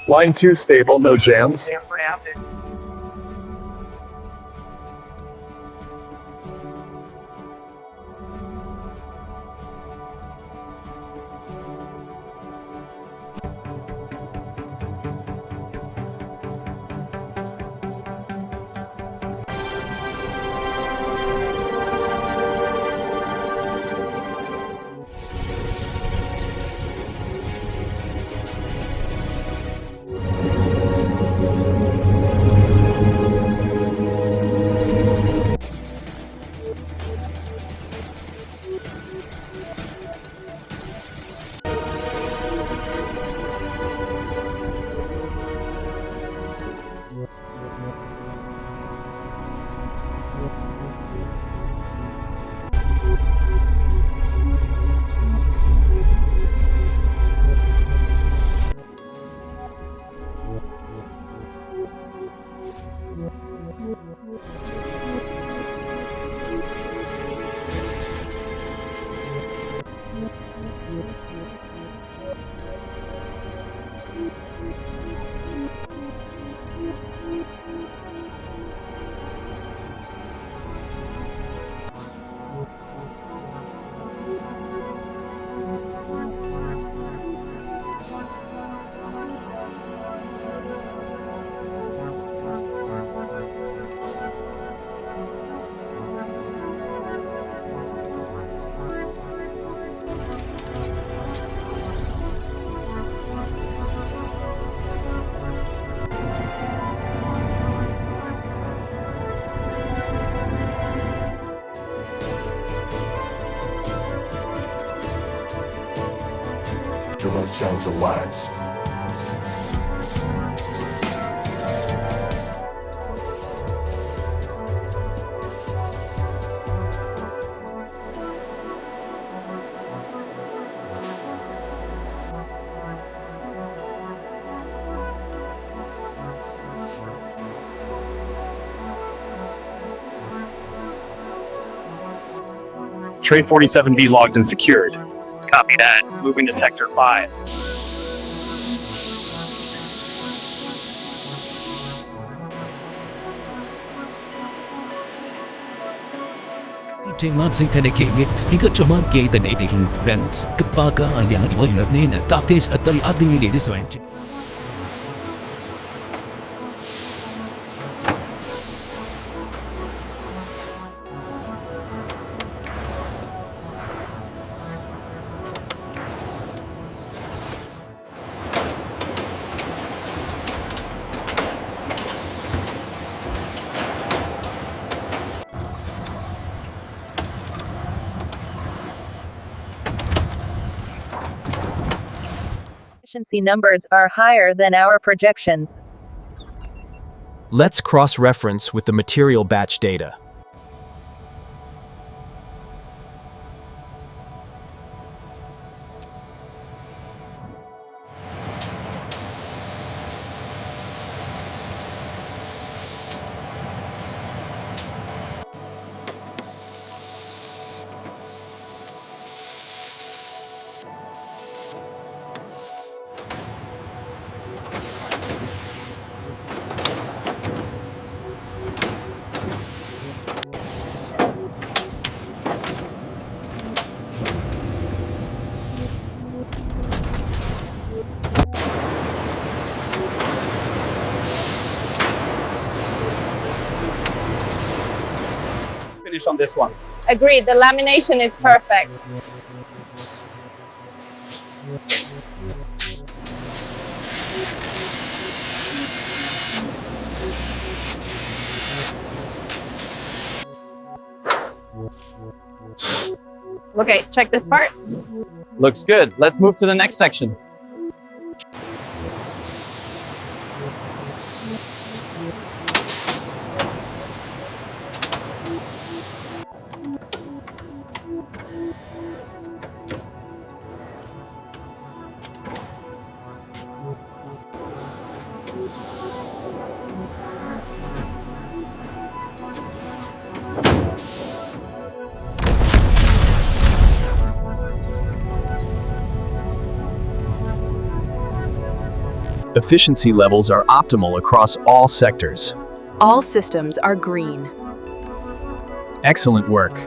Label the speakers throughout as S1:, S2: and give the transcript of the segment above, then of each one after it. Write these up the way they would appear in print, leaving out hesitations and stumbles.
S1: Line 2 stable, no jams.
S2: Sounds alive.
S3: Tray 47B logged and secured. Copy that. Moving to Sector 5.
S4: Temat dikhayenge hingga cuma kita nedihin rents kepaga yang diwujudkan taftis atau adil di sewenci.
S5: Efficiency numbers are higher than our projections.
S6: Let's cross-reference with the material batch data.
S3: Finish on this one.
S7: Agreed, the lamination is perfect. Okay, check this part.
S3: Looks good. Let's move to the next section.
S6: Efficiency levels are optimal across all sectors.
S2: All systems are green.
S6: Excellent work.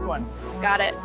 S3: This one.
S7: Got it.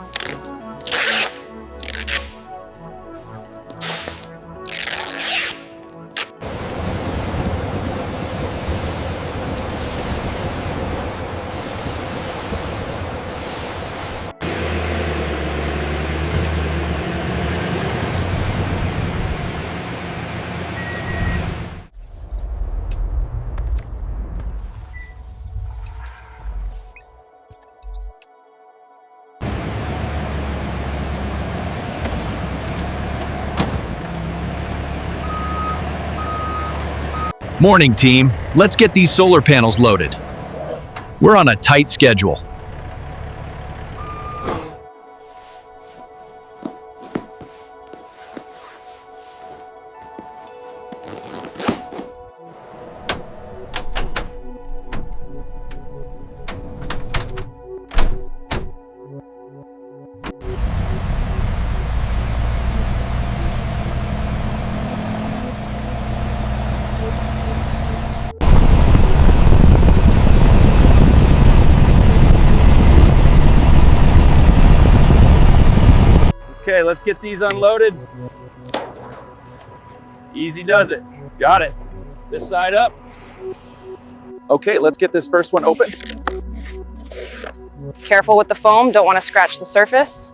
S6: Morning, team. Let's get these solar panels loaded. We're on a tight schedule.
S3: Okay, let's get these unloaded. Easy does it. Got it. This side up. Okay, let's get this first one open.
S7: Careful with the foam, don't want to scratch the surface.